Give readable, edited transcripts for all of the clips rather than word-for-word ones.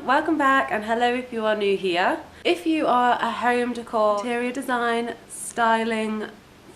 Welcome back, and hello if you are new here. If you are a home decor, interior design, styling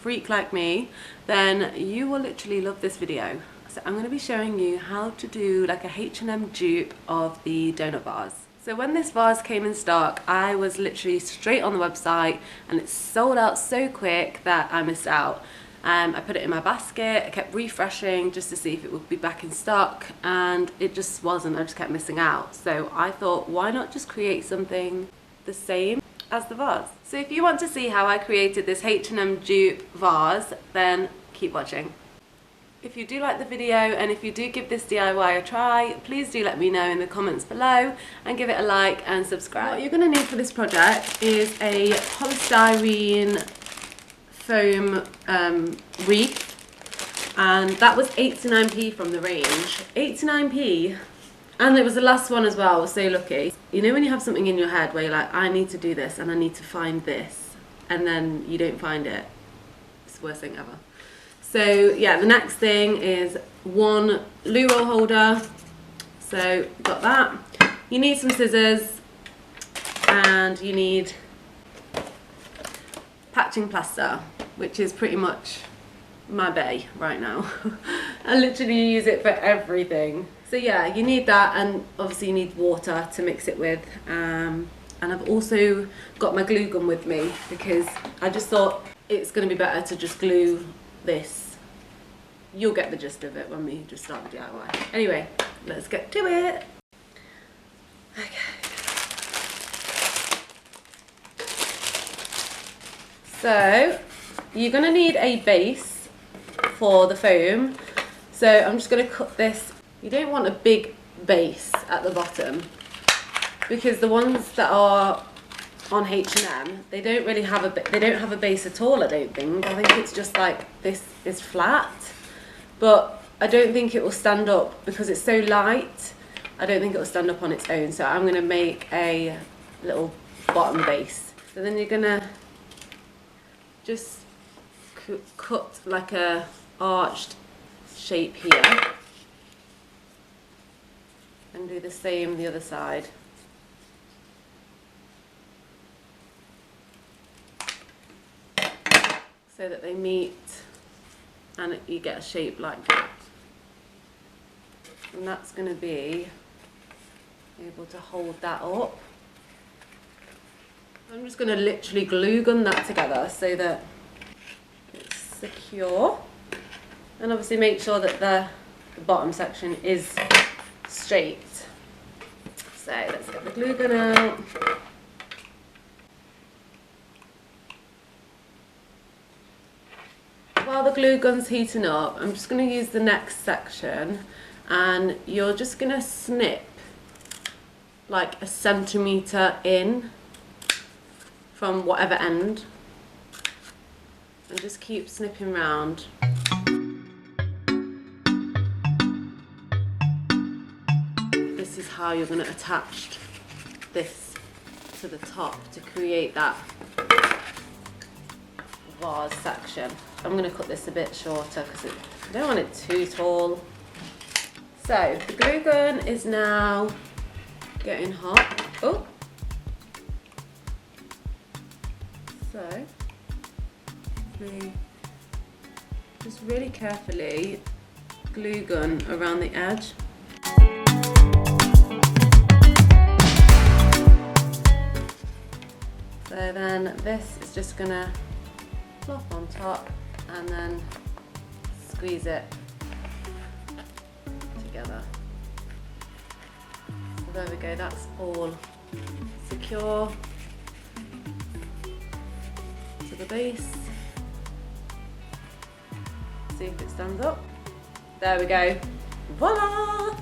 freak like me, then you will literally love this video. So I'm going to be showing you how to do like a H&M dupe of the donut vase. So when this vase came in stock, I was literally straight on the website and it sold out so quick that I missed out. I put it in my basket, I kept refreshing just to see if it would be back in stock, and it just wasn't. I just kept missing out. So I thought, why not just create something the same as the vase? So if you want to see how I created this H&M dupe vase, then keep watching. If you do like the video and if you do give this DIY a try, please do let me know in the comments below and give it a like and subscribe. What you're going to need for this project is a polystyrene foam wreath, and that was 89p from the range. 89p, and it was the last one as well. I was so lucky. You know when you have something in your head where you're like, I need to do this and I need to find this, and then you don't find it? It's the worst thing ever. So yeah, the next thing is one loo roll holder. So got that. You need some scissors, and you need patching plaster, which is pretty much my bae right now. I literally use it for everything. So yeah, you need that, and obviously you need water to mix it with. And I've also got my glue gun with me because I just thought it's going to be better to just glue this. You'll get the gist of it when we just start the DIY. Anyway, let's get to it. Okay. So you're going to need a base for the foam. So I'm just going to cut this. You don't want a big base at the bottom, because the ones that are on H&M, they don't really have a base at all, I don't think. I think it's just like this is flat, but I don't think it will stand up because it's so light. I don't think it will stand up on its own. So I'm going to make a little bottom base. So then you're going to just cut like a arched shape here, and do the same the other side. So that they meet and you get a shape like that. And that's going to be able to hold that up. I'm just going to literally glue gun that together so that it's secure, and obviously make sure that the bottom section is straight. So let's get the glue gun out. While the glue gun's heating up, I'm just going to use the next section, and you're just going to snip like a centimetre in from whatever end, and just keep snipping round. This is how you're going to attach this to the top to create that vase section. I'm going to cut this a bit shorter because I don't want it too tall. So the glue gun is now getting hot. Oh. So, just really carefully glue gun around the edge. So then this is just gonna plop on top and then squeeze it together. So there we go, that's all secure to the base. See if it stands up. There we go. Voila!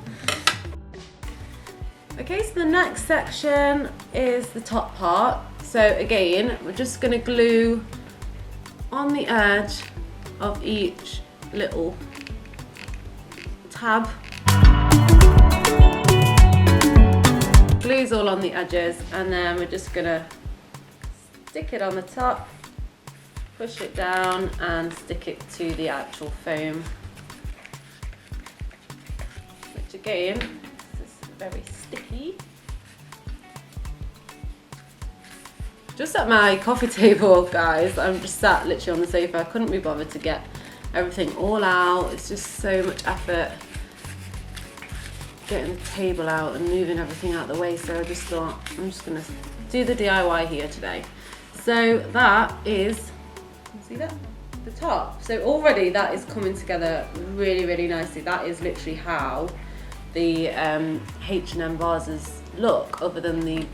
Okay, so the next section is the top part. So again, we're just going to glue on the edge of each little tab. glaze all on the edges, and then we're just gonna stick it on the top, push it down and stick it to the actual foam, which again is very sticky. Just at my coffee table, guys, I'm just sat literally on the sofa. I couldn't be bothered to get everything all out. It's just so much effort getting the table out and moving everything out of the way, so I just thought I'm just gonna do the DIY here today. So that is, see that? The top. So already that is coming together really, really nicely. That is literally how the H&M vases look, other than the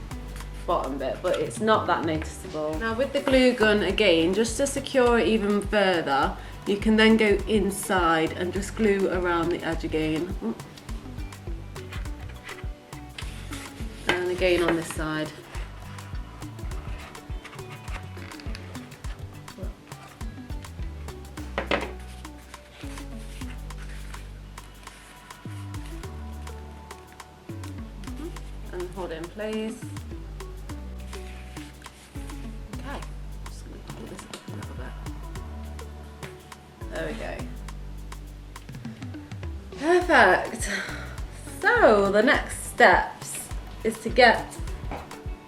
bottom bit, but it's not that noticeable. Now with the glue gun, again, just to secure it even further, you can then go inside and just glue around the edge again. And again on this side. And hold it in place. Okay, just going to pull this up a little bit. There we go. Perfect. So the next steps is to get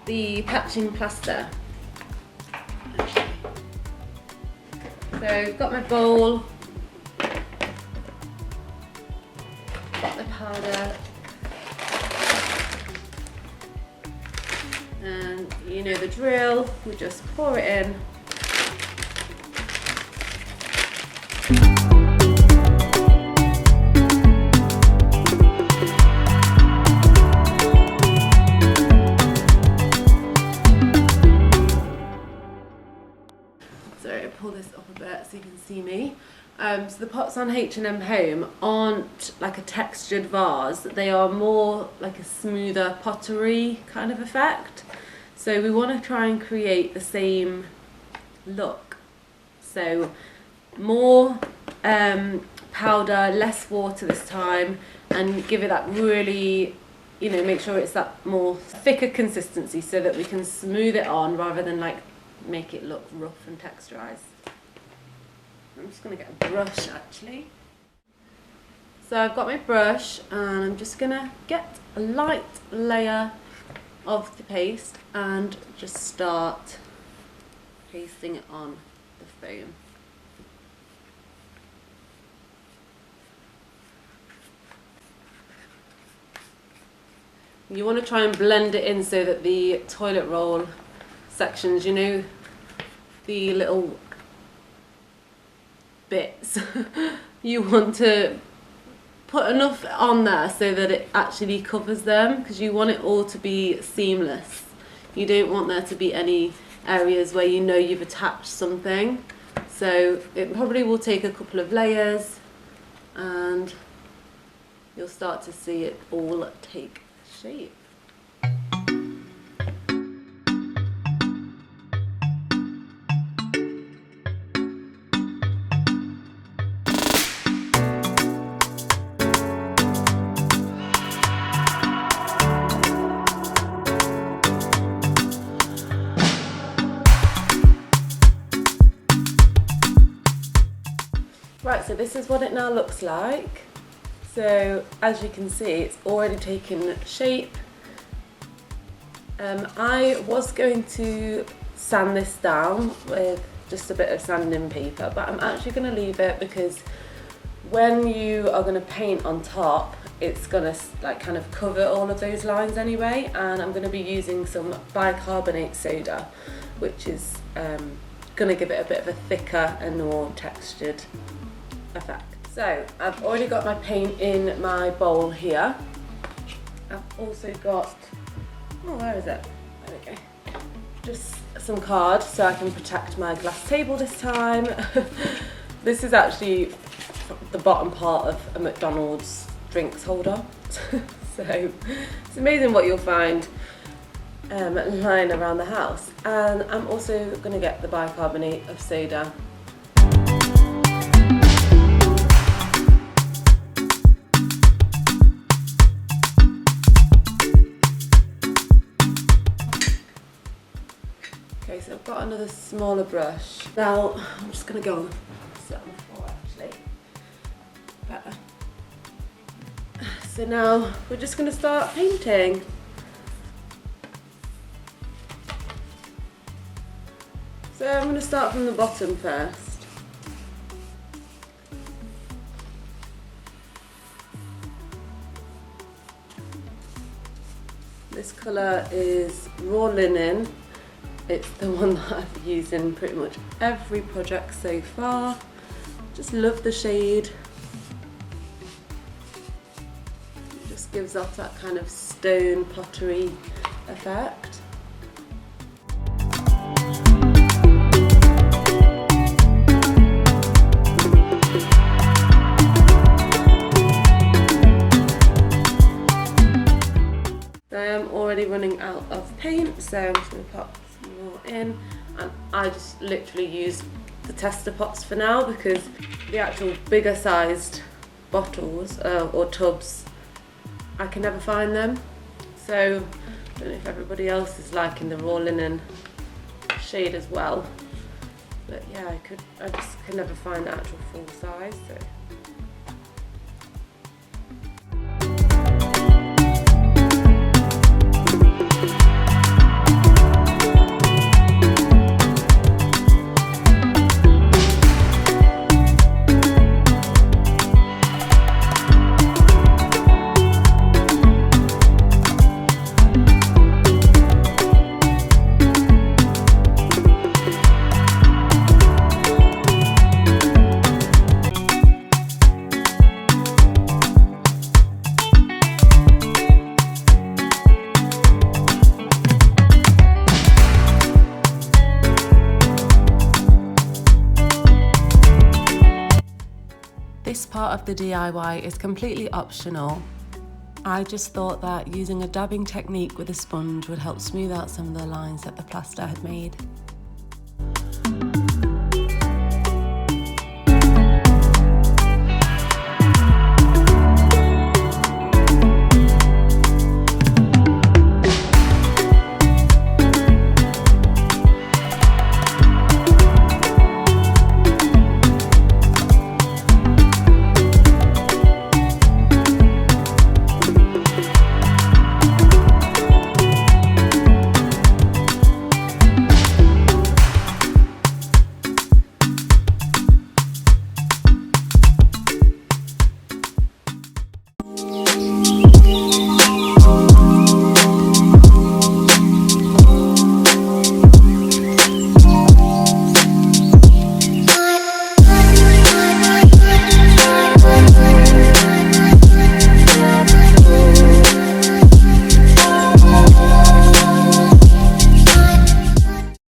the patching plaster. So I've got my bowl, got the powder, and you know the drill, we just pour it in. Sorry, I'll pull this up a bit so you can see me. So the pots on H&M Home aren't like a textured vase, they are more like a smoother pottery kind of effect. So we want to try and create the same look. So more powder, less water this time, and give it that really, you know, make sure it's that more thicker consistency so that we can smooth it on rather than like make it look rough and texturized. I'm just going to get a brush actually. So I've got my brush and I'm just going to get a light layer of the paste and just start pasting it on the foam. You want to try and blend it in so that the toilet roll sections, you know, the little bits, you want to put enough on there so that it actually covers them, because you want it all to be seamless. You don't want there to be any areas where you know you've attached something. So it probably will take a couple of layers and you'll start to see it all take shape. Right, so this is what it now looks like. So as you can see, it's already taken shape. I was going to sand this down with just a bit of sanding paper, but I'm actually going to leave it because when you are going to paint on top, it's going to like kind of cover all of those lines anyway, and I'm going to be using some bicarbonate soda, which is going to give it a bit of a thicker and more textured effect. So I've already got my paint in my bowl here. I've also got, oh, where is it? There we go. Just some card so I can protect my glass table this time. This is actually the bottom part of a McDonald's drinks holder. So it's amazing what you'll find lying around the house. And I'm also going to get the bicarbonate of soda. Okay, so I've got another smaller brush. Now, I'm just going to go on sit on the floor actually. Better. So now, we're just going to start painting. So I'm going to start from the bottom first. This colour is Raw Linen. It's the one that I've used in pretty much every project so far. Just love the shade. It just gives off that kind of stone pottery effect. I am already running out of paint, so I'm just going to pop some more in, and I just literally use the tester pots for now because the actual bigger sized bottles or tubs, I can never find them. So I don't know if everybody else is liking the Raw Linen shade as well, but yeah, I just can never find the actual full size. So. This part of the DIY is completely optional. I just thought that using a dabbing technique with a sponge would help smooth out some of the lines that the plaster had made.